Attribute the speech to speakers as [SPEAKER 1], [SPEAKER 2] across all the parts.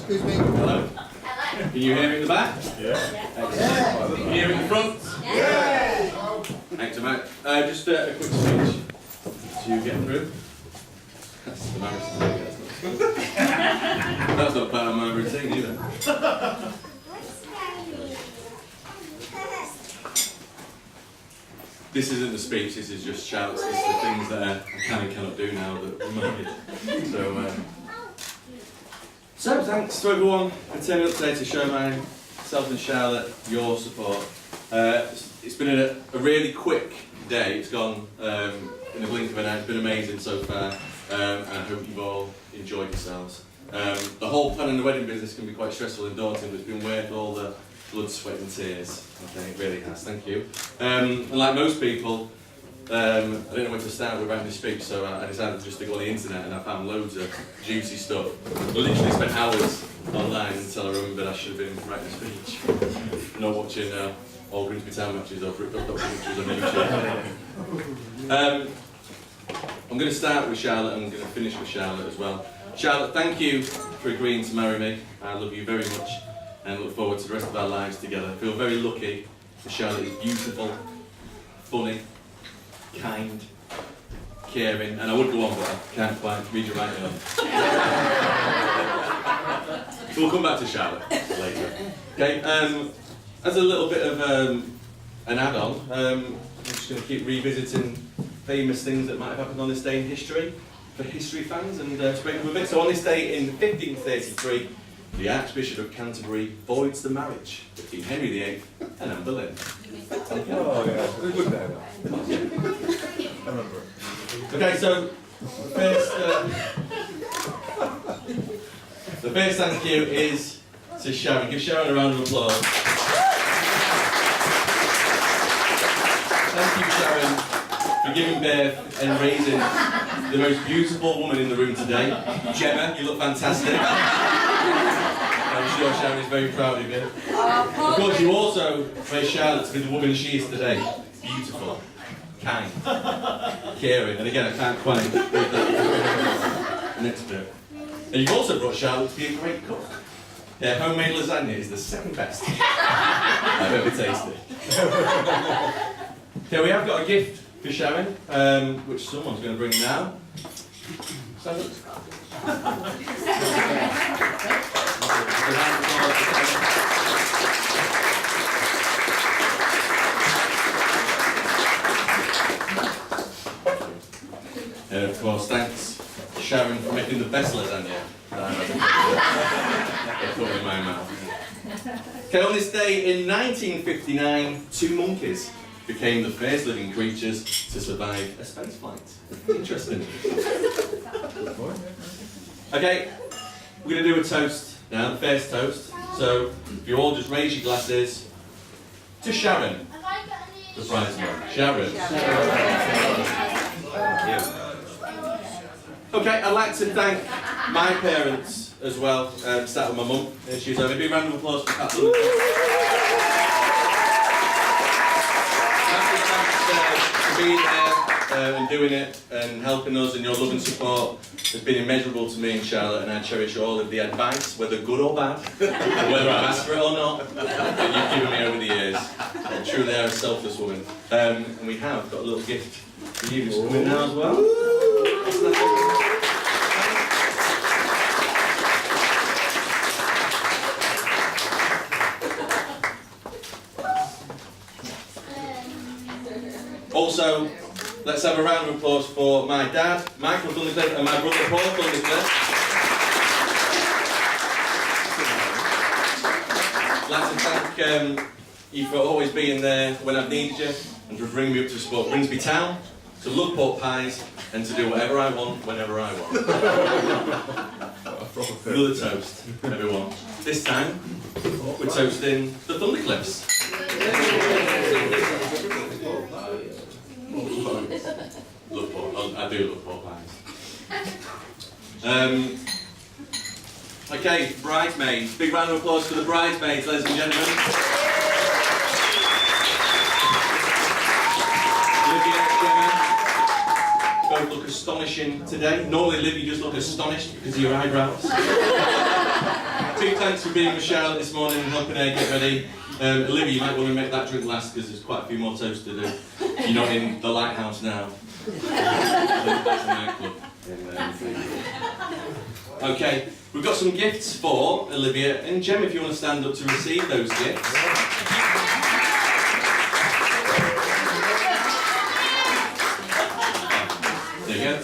[SPEAKER 1] Excuse me.
[SPEAKER 2] Hello. Hello. Can you hear me in the back?
[SPEAKER 3] Yeah.
[SPEAKER 2] Excellent. Can you hear me in the front?
[SPEAKER 1] Yeah.
[SPEAKER 2] Excellent. Just a quick speech to get through. That's the marriage. That's not part of my routine either. This isn't the speech, this is just shouts. This is the things that I can and cannot do now that we're married. So thanks to everyone for turning up today to show myself and Charlotte your support. It's been a really quick day. It's gone in the blink of an eye. It's been amazing so far, and I hope you've all enjoyed yourselves. The whole planning the wedding business can be quite stressful and daunting, but it's been worth all the blood, sweat and tears. I think it really has. Thank you. And like most people, I didn't know where to start with writing this speech, so I decided just to go on the internet and I found loads of juicy stuff. I literally spent hours online until I remembered I should have been writing a speech, not watching all Groom matches or ripped up documentaries on YouTube. I'm going to start with Charlotte and I'm going to finish with Charlotte as well. Charlotte, thank you for agreeing to marry me. I love you very much and look forward to the rest of our lives together. I feel very lucky that Charlotte is beautiful, funny, kind, caring, and I would go on, but I can't quite read your writing on. So we'll come back to Charlotte later. Okay, as a little bit of an add-on, I'm just going to keep revisiting famous things that might have happened on this day in history, for history fans, and sprinkle with it. So on this day in 1533, the Archbishop of Canterbury voids the marriage between Henry VIII and Anne Boleyn.
[SPEAKER 3] Oh yeah, it's a good day though. I remember it.
[SPEAKER 2] Okay, so the first thank you is to Sharon. Give Sharon a round of applause. Thank you, Sharon, for giving birth and raising the most beautiful woman in the room today. Gemma, you look fantastic. I'm sure Sharon is very proud of you. Of course, you also raised Charlotte to be the woman she is today. Beautiful, kind, caring, and again, I can't quite read that next bit. And you've also brought Charlotte to be a great cook. Yeah, homemade lasagna is the second best I've ever tasted. Okay, we have got a gift for Sharon, which someone's going to bring now. And of course, thanks Sharon for making the best lasagna that I've put in my mouth. Okay, on this day in 1959, 2 monkeys became the first living creatures to survive a space flight. Interesting. Okay, we're going to do a toast now, the first toast. So, if you all just raise your glasses to Sharon, the bridesmaid. Sharon. Okay, I'd like to thank my parents as well. Start with my mum. She's over. Maybe a round of applause for Kathleen. For being there and doing it and helping us, and your love and support has been immeasurable to me and Charlotte, and I cherish all of the advice, whether good or bad, and whether I've asked for it or not, that you've given me over the years. You truly are a selfless woman. And we have got a little gift for you who's coming now as well. Also, let's have a round of applause for my dad, Michael Thundercliff, and my brother Paul Thundercliff. I'd like to thank you for always being there when I've needed you, and for bringing me up to support Grimsby Town, to love pork pies, and to do whatever I want, whenever I want. Another toast, everyone. This time, we're toasting the Thundercliffs. Love pork. I do love pork pies. Okay, bridesmaids. Big round of applause for the bridesmaids, ladies and gentlemen. Olivia, Gemma, both look astonishing today. Normally, Liv, you just look astonished because of your eyebrows. Big thanks for being with Charlotte this morning and helping her get ready. Olivia, you might want to make that drink last because there's quite a few more toasts to do. You're not in the lighthouse now. That's a nightclub. Okay, we've got some gifts for Olivia and Jem if you want to stand up to receive those gifts. There you go.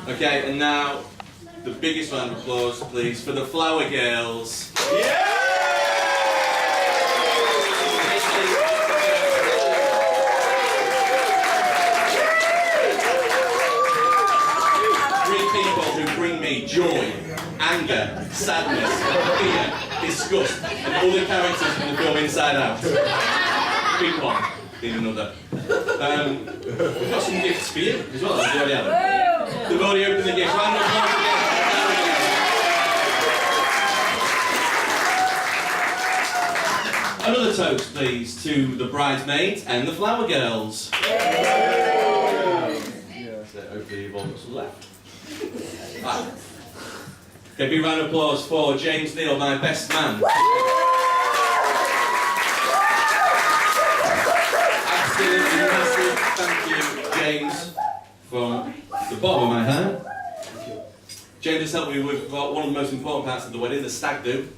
[SPEAKER 2] Okay, and now the biggest round of applause, please, for the Flower Girls. Yeah! 3 people who bring me joy, anger, sadness, fear, disgust, and all the characters from the film Inside Out. Big one. Need another. We've got some gifts for you as well. They've already had them. They've already opened the gifts. Round of applause again. Another toast, please, to the bridesmaids and the Flower Girls. So hopefully you've all got some left. Right. Okay, big round of applause for James Neal, my best man. Absolutely massive thank you, James, from the bottom of my heart. James has helped me with one of the most important parts of the wedding, the stag do,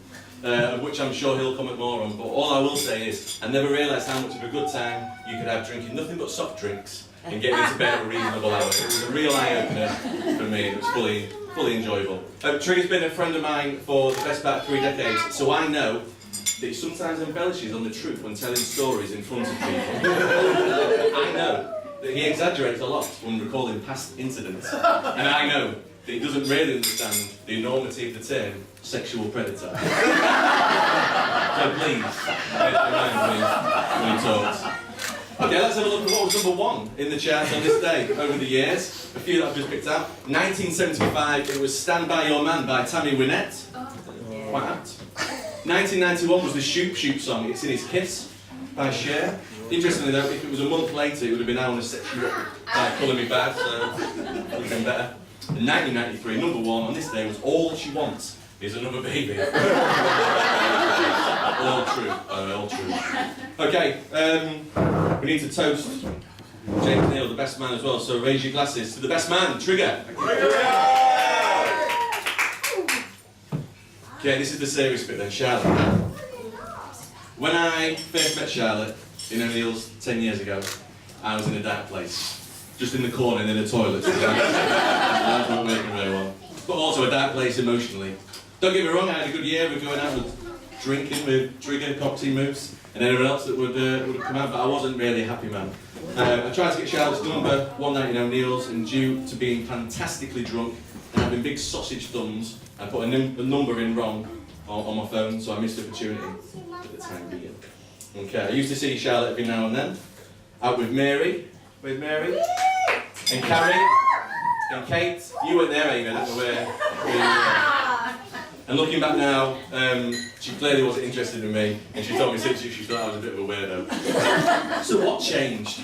[SPEAKER 2] of which I'm sure he'll comment more on. But all I will say is, I never realised how much of a good time you could have drinking nothing but soft drinks and getting into bed at a reasonable hour. It was a real eye-opener for me. It was fully enjoyable. Trigger's been a friend of mine for the best part of 3 decades, so I know that he sometimes embellishes on the truth when telling stories in front of people. I know that he exaggerates a lot when recalling past incidents. And I know that he doesn't really understand the enormity of the term sexual predator. So please, remind me when he talks. Okay, let's have a look at what was number 1 in the charts on this day over the years. A few that I've just picked out. 1975, it was Stand By Your Man by Tammy Wynette. Quite apt. 1991 was the Shoop Shoop song, It's In His Kiss by Cher. Interestingly though, if it was a month later, it would have been I Wanna Set You Up by Colour Me Bad, so it would have been better. In 1993, number 1 on this day was All She Wants Is Another Baby. All true, all true. Okay, we need to toast James Neal, the best man as well, so raise your glasses to the best man, Trigger. Okay, this is the serious bit then, Charlotte. When I first met Charlotte in O'Neill's 10 years ago, I was in a dark place. Just in the corner in the toilet. That wasn't working very well. But also a dark place emotionally. Don't get me wrong, I had a good year. We were going out with drinking with Trigger, Coxie Moose, and anyone else that would have come out, but I wasn't really a happy man. I tried to get Charlotte's number one night in O'Neill's, and due to being fantastically drunk and having big sausage thumbs, I put a number in wrong on my phone, so I missed the opportunity at the time being. Okay, I used to see Charlotte every now and then, out with Mary, and Carrie, and Kate. You weren't there, Amy, I don't know where you were. And looking back now, she clearly wasn't interested in me, and she told me since she thought I was a bit of a weirdo. So what changed?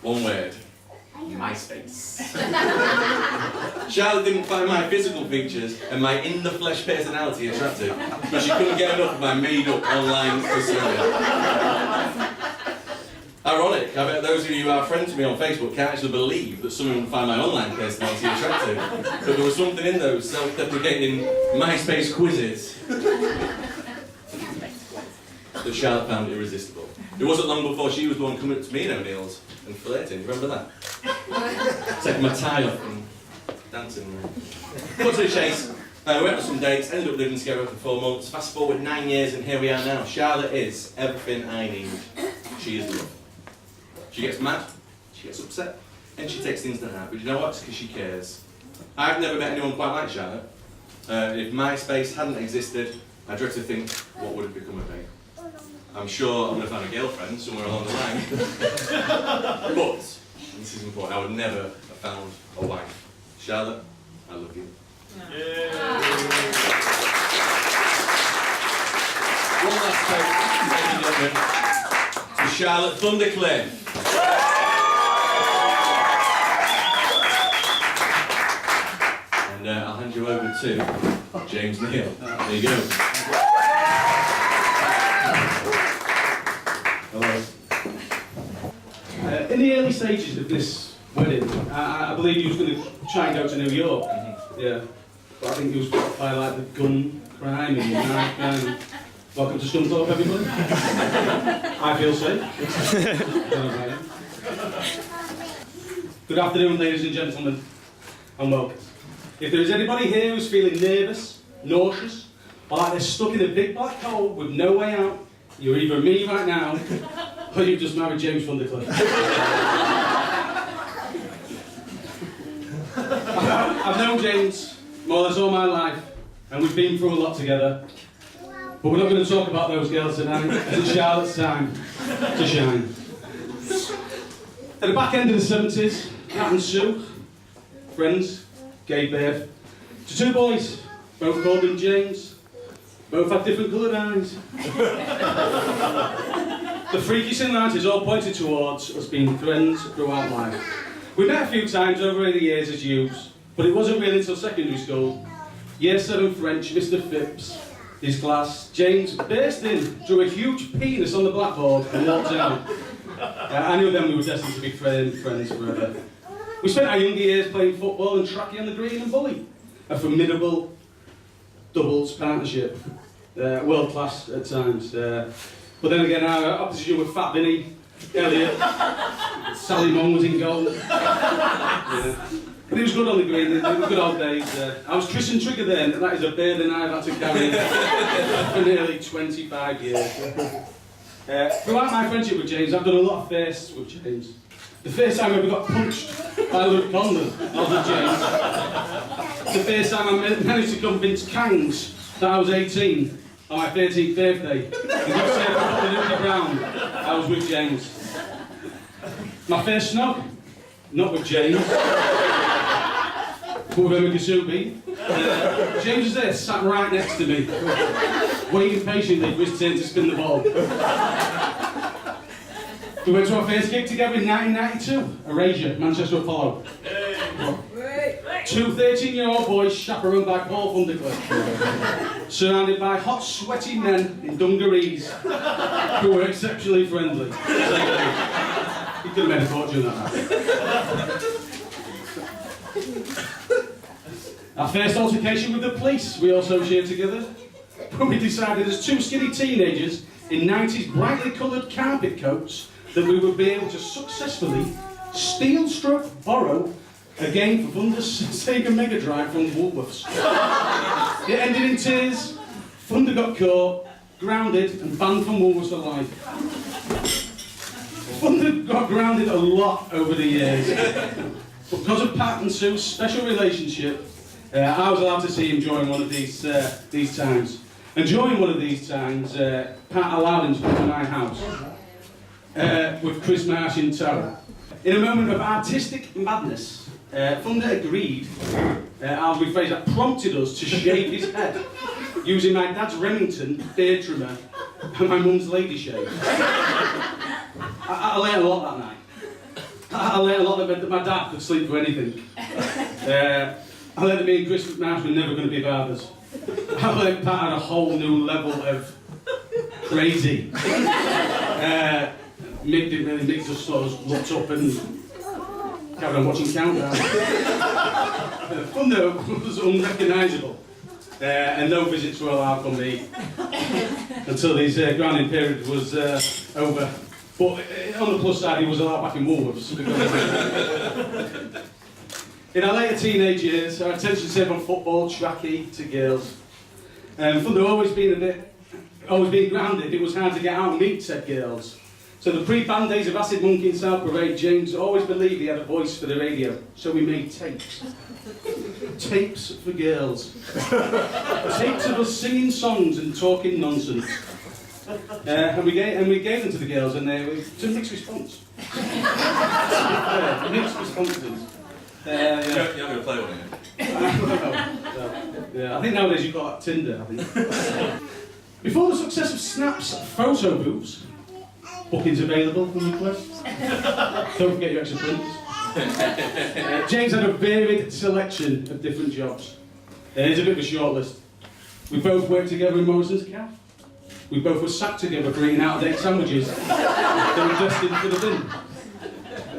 [SPEAKER 2] One word. MySpace. Charlotte didn't find my physical features and my in-the-flesh personality attractive, but she couldn't get enough of my made-up online persona. Ironic, I bet those of you who are friends with me on Facebook can't actually believe that someone would find my online personality attractive. But there was something in those self-deprecating MySpace quizzes that Charlotte found irresistible. It wasn't long before she was the one coming up to me in O'Neill's and flirting. Do you remember that? Taking my tie off and dancing. Cut to the chase. We went on some dates, ended up living together for 4 months. Fast forward 9 years and here we are now. Charlotte is everything I need. She is love. She gets mad, she gets upset, and she takes things to heart. But you know what? It's because she cares. I've never met anyone quite like Charlotte. If MySpace hadn't existed, I dread to think what would have become of me. I'm sure I would have found a girlfriend somewhere along the line. But, and this is important, I would never have found a wife. Charlotte, I love you. Yeah. One last toast, ladies and gentlemen, to Charlotte Thundercliff. and I'll hand you over to James Neal. There you go.
[SPEAKER 1] Hello. In the early stages of this wedding, I believe he was going to try and go to New York. Yeah. But I think he was brought by like the gun crime and knife crime. Welcome to Scunthorpe, everybody. I feel safe. Good afternoon, ladies and gentlemen, and welcome. If there is anybody here who's feeling nervous, nauseous, or like they're stuck in a big black hole with no way out, you're either me right now, or you've just married James Thundercliff. I've known James more or less all my life, and we've been through a lot together. But we're not going to talk about those girls tonight. It's Charlotte's time to shine. At the back end of the 70s, Cat and Sue, friends, gave birth to two boys, both called him James, both had different coloured eyes. The freaky similarities all pointed towards us being friends throughout life. We met a few times over the years as youths, but it wasn't really until secondary school. Year 7 French, Mr. Phipps, his class, James burst in, drew a huge penis on the blackboard and walked out. I knew then we were destined to be friends forever. We spent our younger years playing football and tracky on the green and bully. A formidable doubles partnership, world class at times. But then again, our opposition were Fat Vinny, Elliot, Sally Mong was in goal. Yeah. But it was good on the green, they were good old days. I was Chris and Trigger then, and that is a burden I've had to carry for nearly 25 years. Throughout my friendship with James, I've done a lot of firsts with James. The first time I ever got punched by Luke Condon, I was with James. The first time I managed to convince Kangs that I was 18 on my 13th birthday and got saved from the Newly Brown, I was with James. My first snog, not with James, but with Emma Kasubi. James was there, sat right next to me, waiting patiently for his turn to spin the ball. We went to our first gig together in 1992, Erasure, Manchester Apollo. Two 13-year-old boys chaperoned by Paul Thundercliff, surrounded by hot, sweaty men in dungarees who were exceptionally friendly. He could have made a fortune that night. Our first altercation with the police we also shared together, when we decided as two skinny teenagers in 90s brightly coloured carpet coats that we would be able to successfully steal/borrow a game for Thunder's Sega Mega Drive from Woolworths. It ended in tears, Thunder got caught, grounded and banned from Woolworths for life. Thunder got grounded a lot over the years. But because of Pat and Sue's special relationship, I was allowed to see him during one of these times. And during one of these times, Pat allowed him to come to my house with Chris Marsh in tow. In a moment of artistic madness, Thunder agreed, I'll rephrase that, prompted us to shave his head using my dad's Remington beard trimmer and my mum's lady shave. I learned a lot that night. I learned a lot that my dad could sleep for anything. I learned that me and Chris Marsh were never going to be fathers. I learned Pat had a whole new level of crazy. Mick didn't really, Mick just sort of looked up and carried on watching Countdown. Thunder was unrecognisable, and no visits were allowed from me until his grounding period was over. But on the plus side, he was allowed back in Woolworths. In our later teenage years, our attention turned from football, tracky to girls. Thunder always being grounded, it was hard to get out and meet said girls. So the pre-band days of Acid Monkey and South Parade, James always believed he had a voice for the radio, so we made tapes. Tapes for girls. Tapes of us singing songs and talking nonsense. And we gave them to the girls, and they were to mixed response. Mixed responses.
[SPEAKER 2] You're not going to play one
[SPEAKER 1] again? I think nowadays you've got Tinder, I think. Before the success of Snap's photo booths, bookings available from request. Don't forget your extra prints. James had a varied selection of different jobs. Here's a bit of a short list. We both worked together in Morrison's Cafe. We both were sacked together for eating out-of-date sandwiches that were destined for the bin.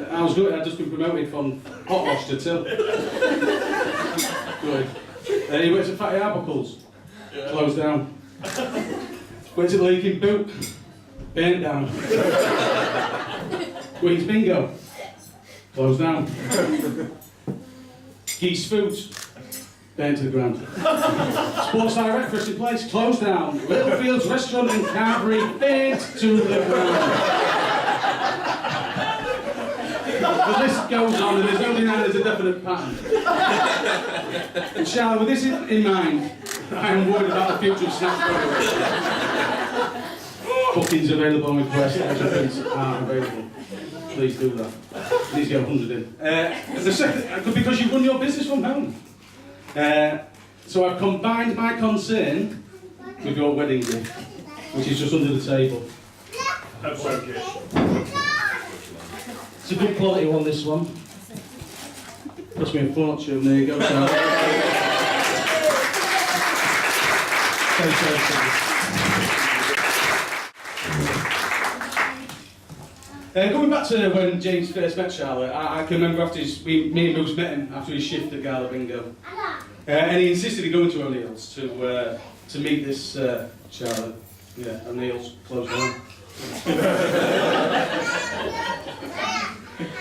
[SPEAKER 1] I was good, I'd just been promoted from hot wash to till. Good. He works at Fatty Arbuckles. Closed down. Went to the Leaking Boot. Burnt down. Queen's Bingo. Closed down. Geese Foods. Burnt to the ground. Sports Direct First in Place. Closed down. Littlefields Restaurant in Carberry. Burnt to the ground. The list goes on and there's no denying there's a definite pattern. And Charlotte, with this in mind, I am worried about the future of snacks programs. Bookings available on request, events are available. Please do that. Please get 100 in. The second, because you run your business from home. So I've combined my concern with your wedding gift, which is just under the table.
[SPEAKER 3] That's okay.
[SPEAKER 1] It's a good quality one, this one. Cost me a fortune, there you go, Charlotte. Going back to when James first met Charlotte, I can remember after me and Bruce met him after his shift at Gala Bingo. And he insisted he'd go into O'Neill's to meet this Charlotte. Yeah, O'Neill's, close down.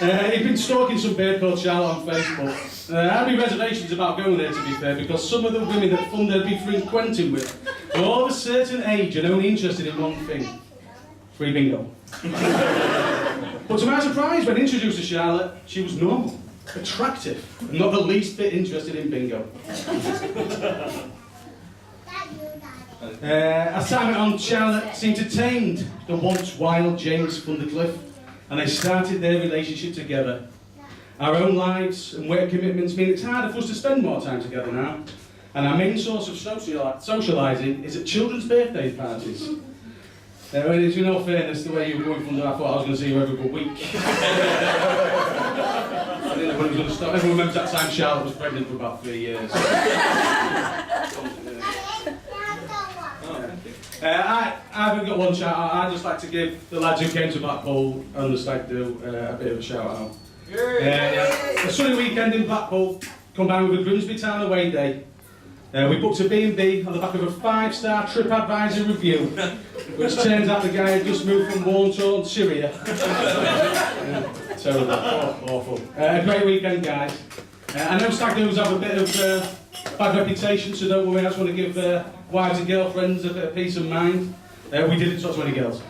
[SPEAKER 1] He'd been stalking some bird called Charlotte on Facebook. I had my reservations about going there, to be fair, because some of the women that fun they'd be frequenting with were all of a certain age and only interested in one thing: free bingo. But to my surprise, when introduced to Charlotte, she was normal, attractive, and not the least bit interested in bingo. As time went on, Charlotte seemed to tamed the once wild James Thundercliffe, and they started their relationship together. Our own lives and work commitments mean it's harder for us to spend more time together now, and our main source of socialising is at children's birthday parties. In all fairness, the way you were going from there, I thought I was going to see you every week. I didn't know when it was going to stop. Everyone remembers that time Charlotte was pregnant for about 3 years. I've got one shout out. I'd just like to give the lads who came to Blackpool and the stag do a bit of a shout out. A sunny weekend in Blackpool, combined with a Grimsby Town away day. We booked a B&B on the back of a 5-star TripAdvisor review, which turns out the guy had just moved from war-torn Syria. Terrible, awful. A great weekend, guys. I know stag do's have a bit of bad reputation, so don't worry. I just want to give wives and girlfriends a bit of peace of mind. We didn't touch any girls.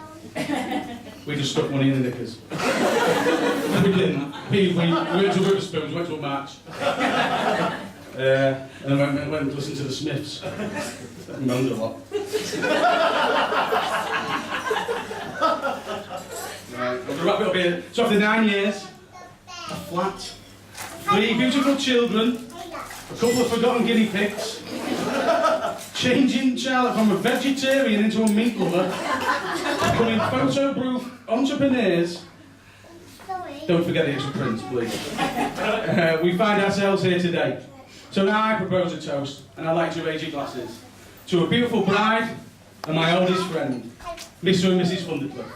[SPEAKER 1] We just stuck money in the knickers. We didn't. We went to Witherspoons, went to a match. And I went and listened to the Smiths. That moaned a lot. Right, I'm going to wrap it up here. So after 9 years, a flat, 3 beautiful children, a couple of forgotten guinea pigs, changing Charlotte from a vegetarian into a meat lover, becoming photo-proof entrepreneurs. Don't forget the extra prints, please. We find ourselves here today. So now I propose a toast, and I'd like to raise your glasses to a beautiful bride and my oldest friend, Mr. and Mrs. Thundercliffe.